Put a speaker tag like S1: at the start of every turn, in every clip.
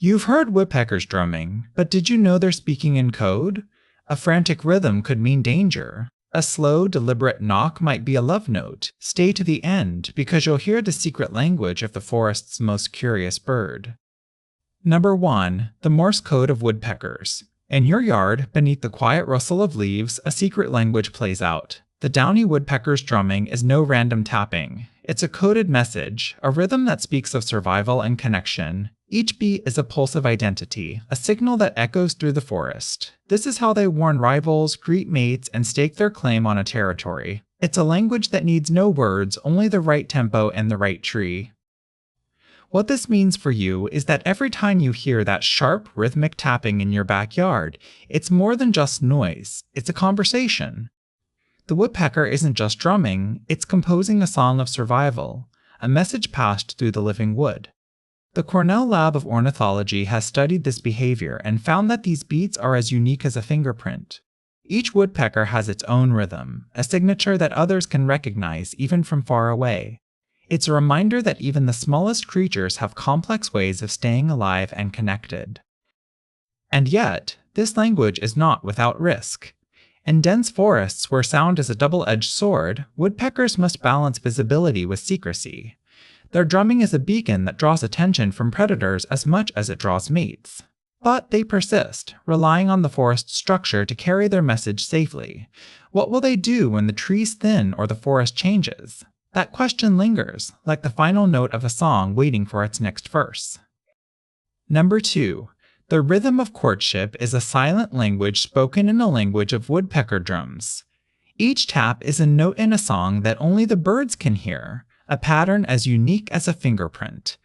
S1: You've heard woodpeckers drumming, but did you know they're speaking in code? A frantic rhythm could mean danger. A slow, deliberate knock might be a love note. Stay to the end, because you'll hear the secret language of the forest's most curious bird. Number 1. The Morse code of woodpeckers. In your yard, beneath the quiet rustle of leaves, a secret language plays out. The Downy woodpecker's drumming is no random tapping. It's a coded message, a rhythm that speaks of survival and connection. Each beat is a pulse of identity, a signal that echoes through the forest. This is how they warn rivals, greet mates, and stake their claim on a territory. It's a language that needs no words, only the right tempo and the right tree. What this means for you is that every time you hear that sharp, rhythmic tapping in your backyard, it's more than just noise, it's a conversation. The woodpecker isn't just drumming, it's composing a song of survival, a message passed through the living wood. The Cornell Lab of Ornithology has studied this behavior and found that these beats are as unique as a fingerprint. Each woodpecker has its own rhythm, a signature that others can recognize even from far away. It's a reminder that even the smallest creatures have complex ways of staying alive and connected. And yet, this language is not without risk. In dense forests where sound is a double-edged sword, woodpeckers must balance visibility with secrecy. Their drumming is a beacon that draws attention from predators as much as it draws mates. But they persist, relying on the forest structure to carry their message safely. What will they do when the trees thin or the forest changes? That question lingers, like the final note of a song waiting for its next verse. Number 2. The rhythm of courtship is a silent language spoken in a language of woodpecker drums. Each tap is a note in a song that only the birds can hear, a pattern as unique as a fingerprint.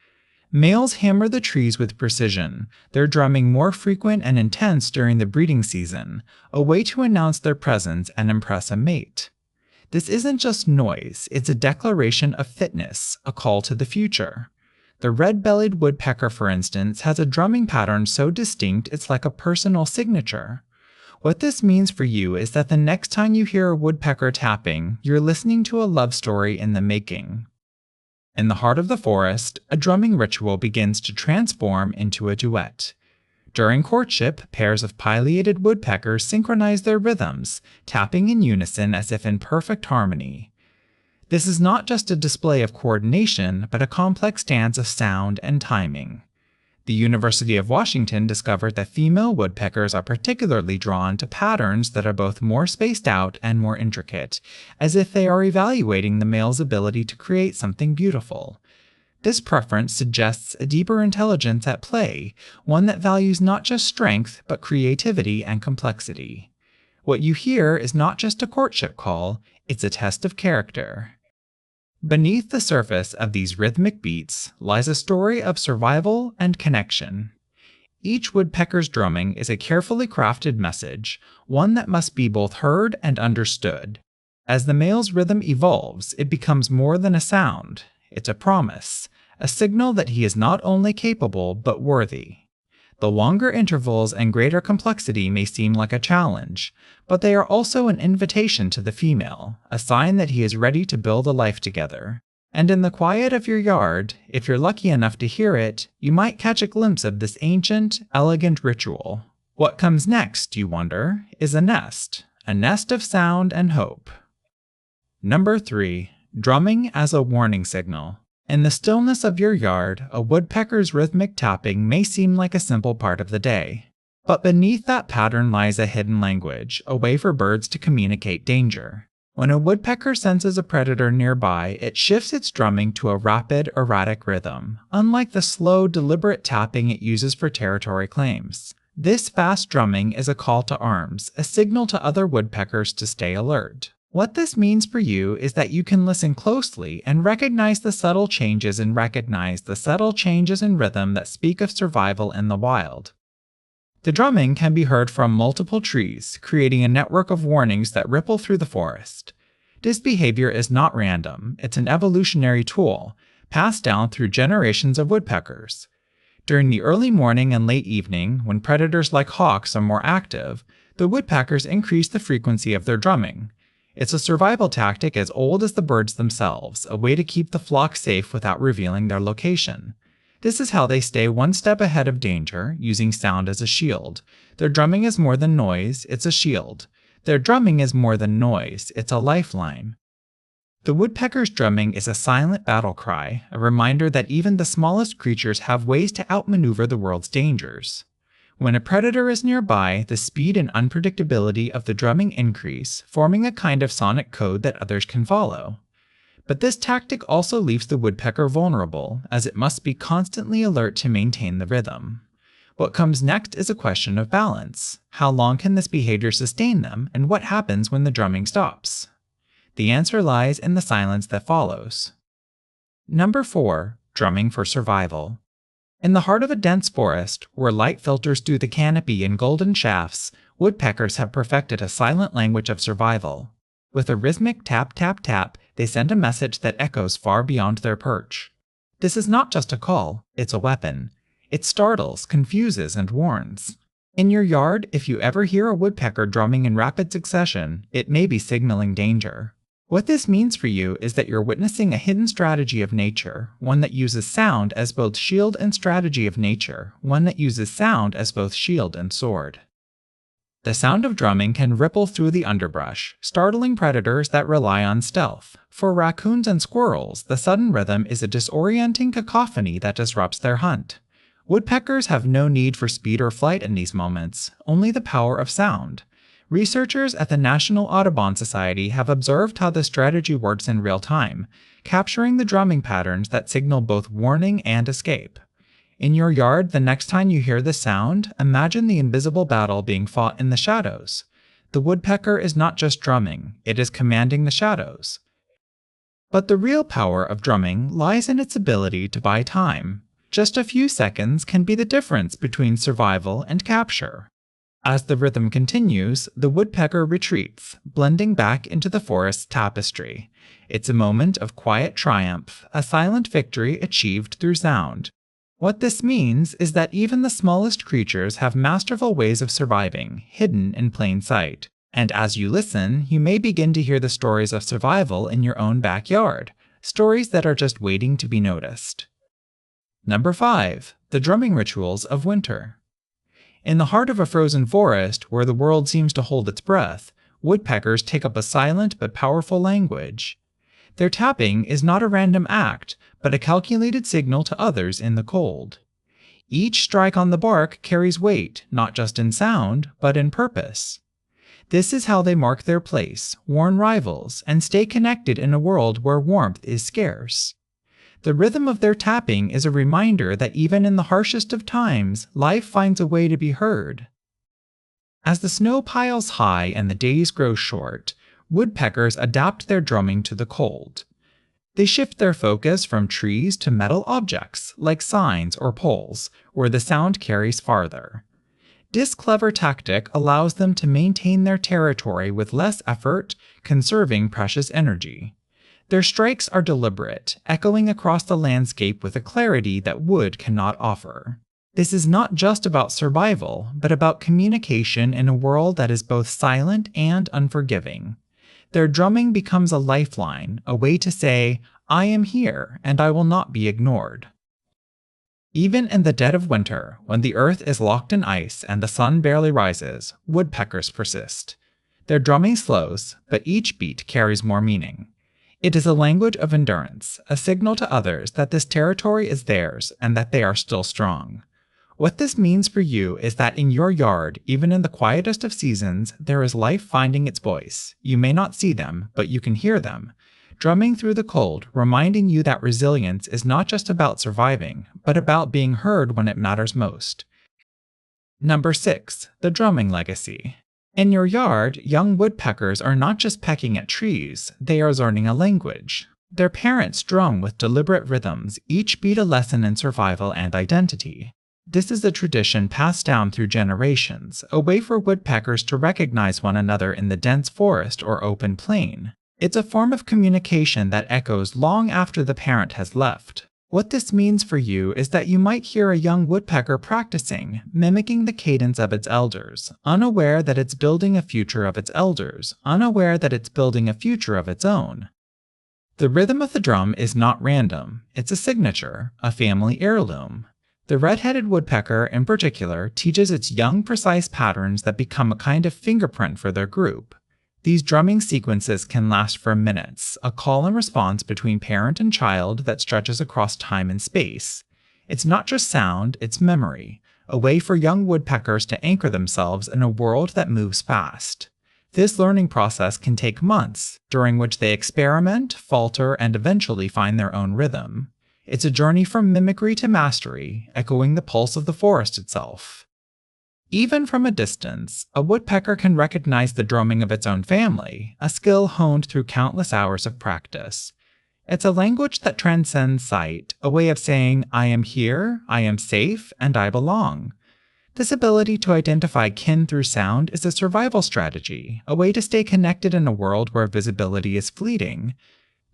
S1: Males hammer the trees with precision, their drumming more frequent and intense during the breeding season, a way to announce their presence and impress a mate. This isn't just noise, it's a declaration of fitness, a call to the future. The red-bellied woodpecker, for instance, has a drumming pattern so distinct it's like a personal signature. What this means for you is that the next time you hear a woodpecker tapping, you're listening to a love story in the making. In the heart of the forest, a drumming ritual begins to transform into a duet. During courtship, pairs of pileated woodpeckers synchronize their rhythms, tapping in unison as if in perfect harmony. This is not just a display of coordination, but a complex dance of sound and timing. The University of Washington discovered that female woodpeckers are particularly drawn to patterns that are both more spaced out and more intricate, as if they are evaluating the male's ability to create something beautiful. This preference suggests a deeper intelligence at play, one that values not just strength, but creativity and complexity. What you hear is not just a courtship call, it's a test of character. Beneath the surface of these rhythmic beats lies a story of survival and connection. Each woodpecker's drumming is a carefully crafted message, one that must be both heard and understood. As the male's rhythm evolves, it becomes more than a sound. It's a promise, a signal that he is not only capable but worthy. The longer intervals and greater complexity may seem like a challenge, but they are also an invitation to the female, a sign that he is ready to build a life together. And in the quiet of your yard, if you're lucky enough to hear it, you might catch a glimpse of this ancient, elegant ritual. What comes next, you wonder, is a nest of sound and hope. Number 3. Drumming as a warning signal. In the stillness of your yard, a woodpecker's rhythmic tapping may seem like a simple part of the day. But beneath that pattern lies a hidden language, a way for birds to communicate danger. When a woodpecker senses a predator nearby, it shifts its drumming to a rapid, erratic rhythm, unlike the slow, deliberate tapping it uses for territory claims. This fast drumming is a call to arms, a signal to other woodpeckers to stay alert. What this means for you is that you can listen closely and recognize the subtle changes in rhythm that speak of survival in the wild. The drumming can be heard from multiple trees, creating a network of warnings that ripple through the forest. This behavior is not random, it's an evolutionary tool, passed down through generations of woodpeckers. During the early morning and late evening, when predators like hawks are more active, the woodpeckers increase the frequency of their drumming. It's a survival tactic as old as the birds themselves, a way to keep the flock safe without revealing their location. This is how they stay one step ahead of danger, using sound as a shield. Their drumming is more than noise, it's a shield. Their drumming is more than noise, it's a lifeline. The woodpecker's drumming is a silent battle cry, a reminder that even the smallest creatures have ways to outmaneuver the world's dangers. When a predator is nearby, the speed and unpredictability of the drumming increase, forming a kind of sonic code that others can follow. But this tactic also leaves the woodpecker vulnerable, as it must be constantly alert to maintain the rhythm. What comes next is a question of balance. How long can this behavior sustain them, and what happens when the drumming stops? The answer lies in the silence that follows. Number 4. Drumming for survival. In the heart of a dense forest, where light filters through the canopy in golden shafts, woodpeckers have perfected a silent language of survival. With a rhythmic tap tap tap, they send a message that echoes far beyond their perch. This is not just a call, it's a weapon. It startles, confuses, and warns. In your yard, if you ever hear a woodpecker drumming in rapid succession, it may be signaling danger. What this means for you is that you're witnessing a hidden strategy of nature, one that uses sound as both shield and strategy of nature, one that uses sound as both shield and sword. The sound of drumming can ripple through the underbrush, startling predators that rely on stealth. For raccoons and squirrels, the sudden rhythm is a disorienting cacophony that disrupts their hunt. Woodpeckers have no need for speed or flight in these moments, only the power of sound. Researchers at the National Audubon Society have observed how this strategy works in real time, capturing the drumming patterns that signal both warning and escape. In your yard, the next time you hear the sound, imagine the invisible battle being fought in the shadows. The woodpecker is not just drumming, it is commanding the shadows. But the real power of drumming lies in its ability to buy time. Just a few seconds can be the difference between survival and capture. As the rhythm continues, the woodpecker retreats, blending back into the forest's tapestry. It's a moment of quiet triumph, a silent victory achieved through sound. What this means is that even the smallest creatures have masterful ways of surviving, hidden in plain sight. And as you listen, you may begin to hear the stories of survival in your own backyard, stories that are just waiting to be noticed. Number 5. The drumming rituals of winter. In the heart of a frozen forest, where the world seems to hold its breath, woodpeckers take up a silent but powerful language. Their tapping is not a random act, but a calculated signal to others in the cold. Each strike on the bark carries weight, not just in sound, but in purpose. This is how they mark their place, warn rivals, and stay connected in a world where warmth is scarce. The rhythm of their tapping is a reminder that even in the harshest of times, life finds a way to be heard. As the snow piles high and the days grow short, woodpeckers adapt their drumming to the cold. They shift their focus from trees to metal objects, like signs or poles, where the sound carries farther. This clever tactic allows them to maintain their territory with less effort, conserving precious energy. Their strikes are deliberate, echoing across the landscape with a clarity that wood cannot offer. This is not just about survival, but about communication in a world that is both silent and unforgiving. Their drumming becomes a lifeline, a way to say, "I am here, and I will not be ignored." Even in the dead of winter, when the earth is locked in ice and the sun barely rises, woodpeckers persist. Their drumming slows, but each beat carries more meaning. It is a language of endurance, a signal to others that this territory is theirs and that they are still strong. What this means for you is that in your yard, even in the quietest of seasons, there is life finding its voice. You may not see them, but you can hear them, drumming through the cold, reminding you that resilience is not just about surviving, but about being heard when it matters most. Number 6. The drumming legacy. In your yard, young woodpeckers are not just pecking at trees, they are learning a language. Their parents drum with deliberate rhythms, each beat a lesson in survival and identity. This is a tradition passed down through generations, a way for woodpeckers to recognize one another in the dense forest or open plain. It's a form of communication that echoes long after the parent has left. What this means for you is that you might hear a young woodpecker practicing, mimicking the cadence of its elders, unaware that it's building a future of its elders, unaware that it's building a future of its own. The rhythm of the drum is not random, it's a signature, a family heirloom. The red-headed woodpecker, in particular, teaches its young precise patterns that become a kind of fingerprint for their group. These drumming sequences can last for minutes, a call and response between parent and child that stretches across time and space. It's not just sound, it's memory, a way for young woodpeckers to anchor themselves in a world that moves fast. This learning process can take months, during which they experiment, falter, and eventually find their own rhythm. It's a journey from mimicry to mastery, echoing the pulse of the forest itself. Even from a distance, a woodpecker can recognize the drumming of its own family, a skill honed through countless hours of practice. It's a language that transcends sight, a way of saying, I am here, I am safe, and I belong. This ability to identify kin through sound is a survival strategy, a way to stay connected in a world where visibility is fleeting.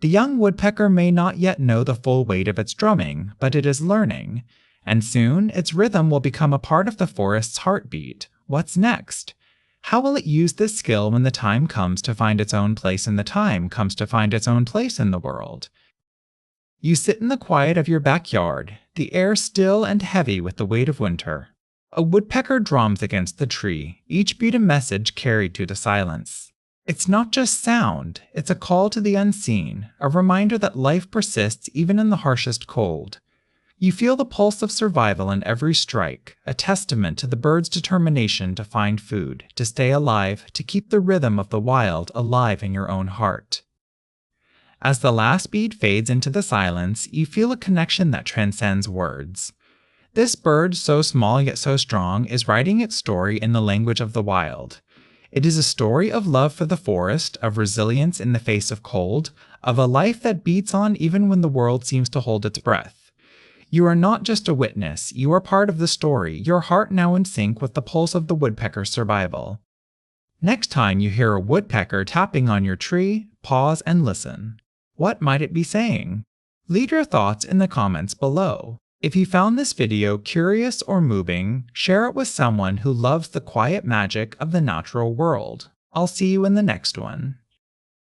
S1: The young woodpecker may not yet know the full weight of its drumming, but it is learning. And soon, its rhythm will become a part of the forest's heartbeat. What's next? How will it use this skill when the time comes to find its own place and the time comes to find its own place in the world? You sit in the quiet of your backyard, the air still and heavy with the weight of winter. A woodpecker drums against the tree, each beat a message carried through the silence. It's not just sound, it's a call to the unseen, a reminder that life persists even in the harshest cold. You feel the pulse of survival in every strike, a testament to the bird's determination to find food, to stay alive, to keep the rhythm of the wild alive in your own heart. As the last beat fades into the silence, you feel a connection that transcends words. This bird, so small yet so strong, is writing its story in the language of the wild. It is a story of love for the forest, of resilience in the face of cold, of a life that beats on even when the world seems to hold its breath. You are not just a witness, you are part of the story, your heart now in sync with the pulse of the woodpecker's survival. Next time you hear a woodpecker tapping on your tree, pause and listen. What might it be saying? Leave your thoughts in the comments below. If you found this video curious or moving, share it with someone who loves the quiet magic of the natural world. I'll see you in the next one.